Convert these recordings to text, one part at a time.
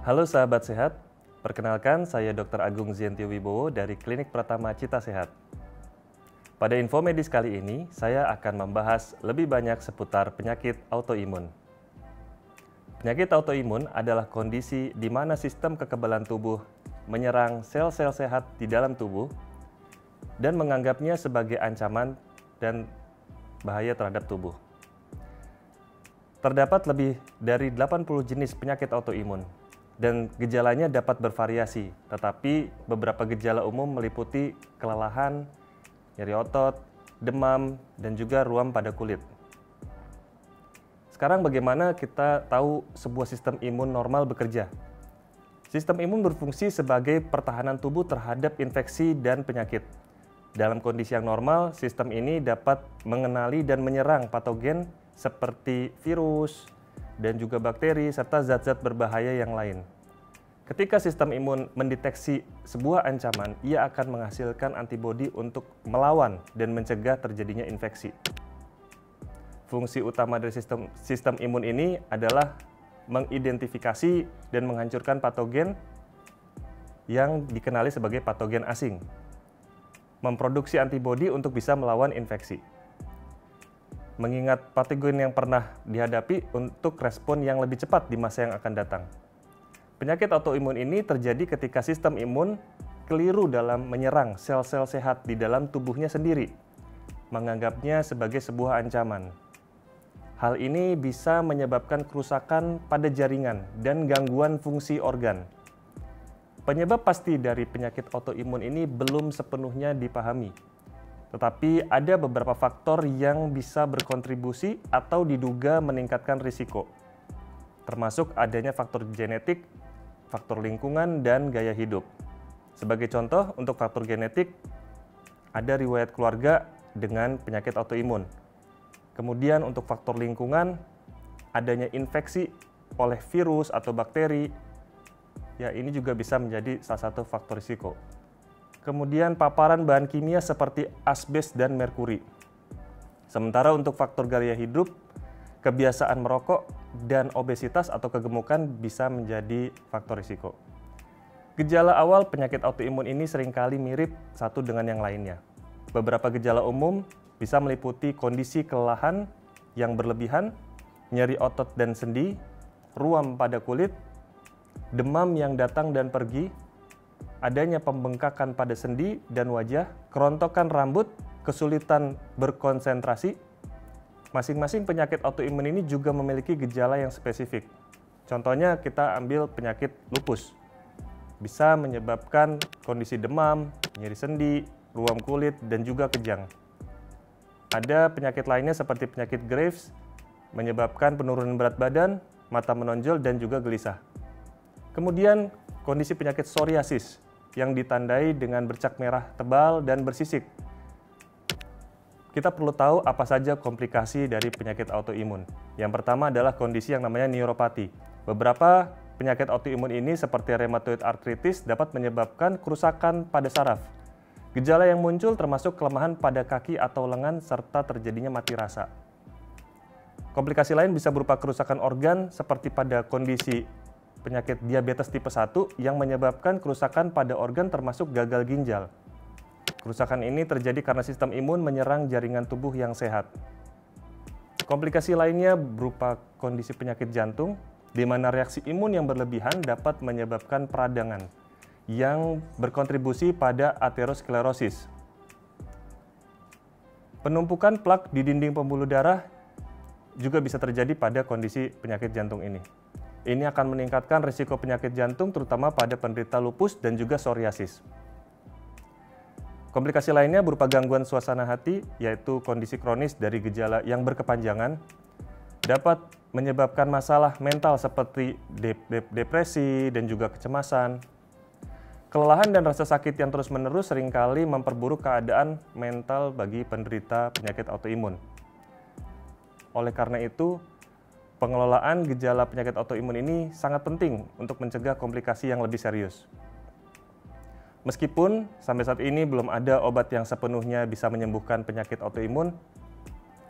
Halo sahabat sehat, perkenalkan saya Dr. Agung Zientio Wibowo dari Klinik Pratama Cita Sehat. Pada info medis kali ini, saya akan membahas lebih banyak seputar penyakit autoimun. Penyakit autoimun adalah kondisi di mana sistem kekebalan tubuh menyerang sel-sel sehat di dalam tubuh dan menganggapnya sebagai ancaman dan bahaya terhadap tubuh. Terdapat lebih dari 80 jenis penyakit autoimun. Dan gejalanya dapat bervariasi, tetapi beberapa gejala umum meliputi kelelahan, nyeri otot, demam, dan juga ruam pada kulit. Sekarang bagaimana kita tahu sebuah sistem imun normal bekerja? Sistem imun berfungsi sebagai pertahanan tubuh terhadap infeksi dan penyakit. Dalam kondisi yang normal, sistem ini dapat mengenali dan menyerang patogen seperti virus, dan juga bakteri, serta zat-zat berbahaya yang lain. Ketika sistem imun mendeteksi sebuah ancaman, ia akan menghasilkan antibodi untuk melawan dan mencegah terjadinya infeksi. Fungsi utama dari sistem imun ini adalah mengidentifikasi dan menghancurkan patogen yang dikenali sebagai patogen asing, memproduksi antibodi untuk bisa melawan infeksi, mengingat patogen yang pernah dihadapi untuk respon yang lebih cepat di masa yang akan datang. Penyakit autoimun ini terjadi ketika sistem imun keliru dalam menyerang sel-sel sehat di dalam tubuhnya sendiri, menganggapnya sebagai sebuah ancaman. Hal ini bisa menyebabkan kerusakan pada jaringan dan gangguan fungsi organ. Penyebab pasti dari penyakit autoimun ini belum sepenuhnya dipahami. Tetapi ada beberapa faktor yang bisa berkontribusi atau diduga meningkatkan risiko, termasuk adanya faktor genetik, faktor lingkungan, dan gaya hidup. Sebagai contoh, untuk faktor genetik, ada riwayat keluarga dengan penyakit autoimun. Kemudian untuk faktor lingkungan, adanya infeksi oleh virus atau bakteri, ya ini juga bisa menjadi salah satu faktor risiko. Kemudian paparan bahan kimia seperti asbes dan merkuri. Sementara untuk faktor gaya hidup, kebiasaan merokok dan obesitas atau kegemukan bisa menjadi faktor risiko. Gejala awal penyakit autoimun ini seringkali mirip satu dengan yang lainnya. Beberapa gejala umum bisa meliputi kondisi kelelahan yang berlebihan, nyeri otot dan sendi, ruam pada kulit, demam yang datang dan pergi, adanya pembengkakan pada sendi dan wajah, kerontokan rambut, kesulitan berkonsentrasi. Masing-masing penyakit autoimun ini juga memiliki gejala yang spesifik. Contohnya kita ambil penyakit lupus. Bisa menyebabkan kondisi demam, nyeri sendi, ruam kulit, dan juga kejang. Ada penyakit lainnya seperti penyakit Graves, menyebabkan penurunan berat badan, mata menonjol, dan juga gelisah. Kemudian kondisi penyakit psoriasis, yang ditandai dengan bercak merah tebal dan bersisik. Kita perlu tahu apa saja komplikasi dari penyakit autoimun. Yang pertama adalah kondisi yang namanya neuropati. Beberapa penyakit autoimun ini seperti rheumatoid arthritis dapat menyebabkan kerusakan pada saraf. Gejala yang muncul termasuk kelemahan pada kaki atau lengan serta terjadinya mati rasa. Komplikasi lain bisa berupa kerusakan organ seperti pada kondisi penyakit diabetes tipe 1 yang menyebabkan kerusakan pada organ termasuk gagal ginjal. Kerusakan ini terjadi karena sistem imun menyerang jaringan tubuh yang sehat. Komplikasi lainnya berupa kondisi penyakit jantung, di mana reaksi imun yang berlebihan dapat menyebabkan peradangan yang berkontribusi pada aterosklerosis. Penumpukan plak di dinding pembuluh darah juga bisa terjadi pada kondisi penyakit jantung ini. Ini akan meningkatkan risiko penyakit jantung terutama pada penderita lupus dan juga psoriasis. Komplikasi lainnya berupa gangguan suasana hati, yaitu kondisi kronis dari gejala yang berkepanjangan, dapat menyebabkan masalah mental seperti depresi dan juga kecemasan. Kelelahan dan rasa sakit yang terus-menerus seringkali memperburuk keadaan mental bagi penderita penyakit autoimun. Oleh karena itu, pengelolaan gejala penyakit autoimun ini sangat penting untuk mencegah komplikasi yang lebih serius. Meskipun sampai saat ini belum ada obat yang sepenuhnya bisa menyembuhkan penyakit autoimun,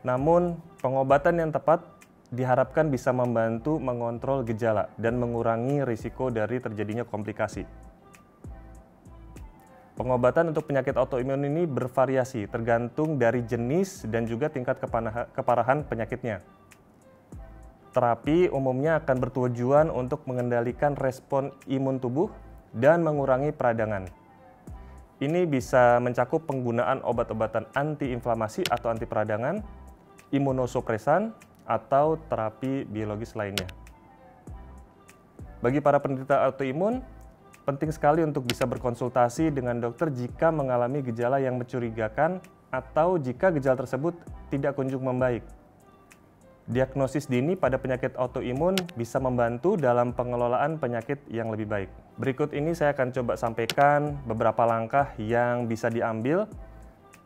namun pengobatan yang tepat diharapkan bisa membantu mengontrol gejala dan mengurangi risiko dari terjadinya komplikasi. Pengobatan untuk penyakit autoimun ini bervariasi tergantung dari jenis dan juga tingkat keparahan penyakitnya. Terapi umumnya akan bertujuan untuk mengendalikan respon imun tubuh dan mengurangi peradangan. Ini bisa mencakup penggunaan obat-obatan antiinflamasi atau anti peradangan, imunosupresan, atau terapi biologis lainnya. Bagi para penderita autoimun, penting sekali untuk bisa berkonsultasi dengan dokter jika mengalami gejala yang mencurigakan atau jika gejala tersebut tidak kunjung membaik. Diagnosis dini pada penyakit autoimun bisa membantu dalam pengelolaan penyakit yang lebih baik. Berikut ini saya akan coba sampaikan beberapa langkah yang bisa diambil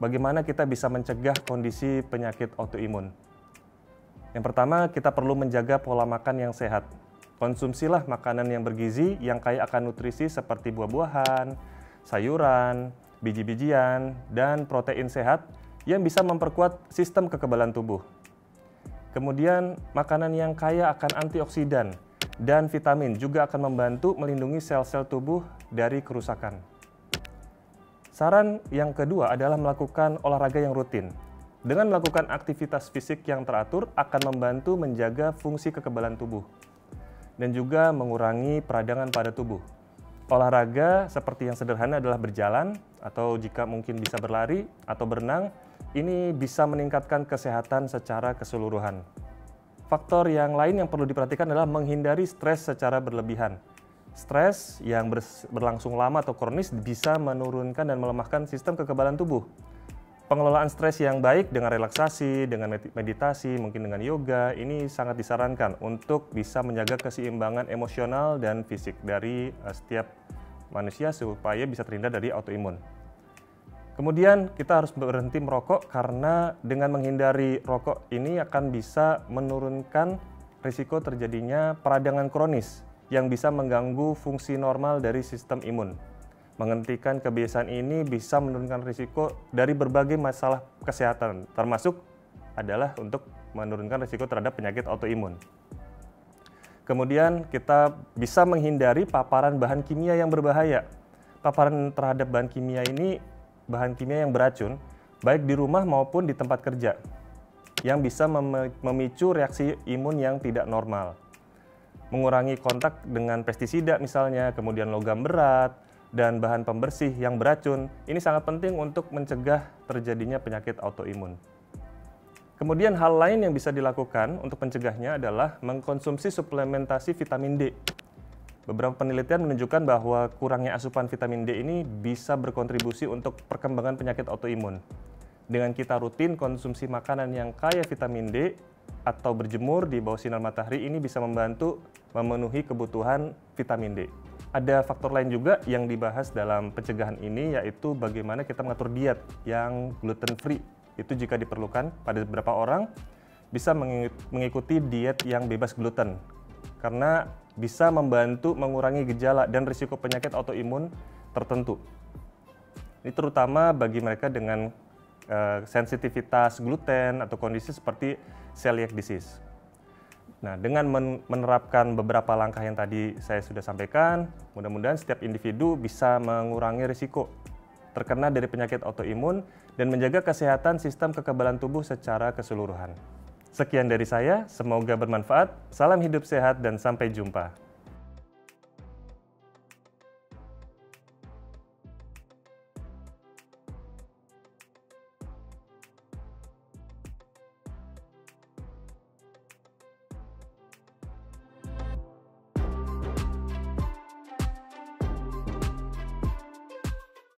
bagaimana kita bisa mencegah kondisi penyakit autoimun. Yang pertama, kita perlu menjaga pola makan yang sehat. Konsumsilah makanan yang bergizi yang kaya akan nutrisi seperti buah-buahan, sayuran, biji-bijian, dan protein sehat yang bisa memperkuat sistem kekebalan tubuh. Kemudian, makanan yang kaya akan antioksidan dan vitamin juga akan membantu melindungi sel-sel tubuh dari kerusakan. Saran yang kedua adalah melakukan olahraga yang rutin. Dengan melakukan aktivitas fisik yang teratur akan membantu menjaga fungsi kekebalan tubuh dan juga mengurangi peradangan pada tubuh. Olahraga seperti yang sederhana adalah berjalan atau jika mungkin bisa berlari atau berenang, ini bisa meningkatkan kesehatan secara keseluruhan. Faktor yang lain yang perlu diperhatikan adalah menghindari stres secara berlebihan. Stres yang berlangsung lama atau kronis bisa menurunkan dan melemahkan sistem kekebalan tubuh. Pengelolaan stres yang baik dengan relaksasi, dengan meditasi, mungkin dengan yoga, ini sangat disarankan untuk bisa menjaga keseimbangan emosional dan fisik dari setiap manusia supaya bisa terhindar dari autoimun. Kemudian kita harus berhenti merokok karena dengan menghindari rokok ini akan bisa menurunkan risiko terjadinya peradangan kronis yang bisa mengganggu fungsi normal dari sistem imun. Menghentikan kebiasaan ini bisa menurunkan risiko dari berbagai masalah kesehatan, termasuk adalah untuk menurunkan risiko terhadap penyakit autoimun. Kemudian kita bisa menghindari paparan bahan kimia yang berbahaya. Paparan terhadap bahan kimia ini bahan kimia yang beracun, baik di rumah maupun di tempat kerja, yang bisa memicu reaksi imun yang tidak normal. Mengurangi kontak dengan pestisida misalnya, kemudian logam berat, dan bahan pembersih yang beracun, ini sangat penting untuk mencegah terjadinya penyakit autoimun. Kemudian hal lain yang bisa dilakukan untuk mencegahnya adalah mengkonsumsi suplementasi vitamin D. Beberapa penelitian menunjukkan bahwa kurangnya asupan vitamin D ini bisa berkontribusi untuk perkembangan penyakit autoimun. Dengan kita rutin konsumsi makanan yang kaya vitamin D atau berjemur di bawah sinar matahari, ini bisa membantu memenuhi kebutuhan vitamin D. Ada faktor lain juga yang dibahas dalam pencegahan ini, yaitu bagaimana kita mengatur diet yang gluten free. Itu jika diperlukan pada beberapa orang bisa mengikuti diet yang bebas gluten karena bisa membantu mengurangi gejala dan risiko penyakit autoimun tertentu. Ini terutama bagi mereka dengan sensitivitas gluten atau kondisi seperti celiac disease. Nah, dengan menerapkan beberapa langkah yang tadi saya sudah sampaikan, mudah-mudahan setiap individu bisa mengurangi risiko terkena dari penyakit autoimun dan menjaga kesehatan sistem kekebalan tubuh secara keseluruhan. Sekian dari saya, semoga bermanfaat. Salam hidup sehat dan sampai jumpa.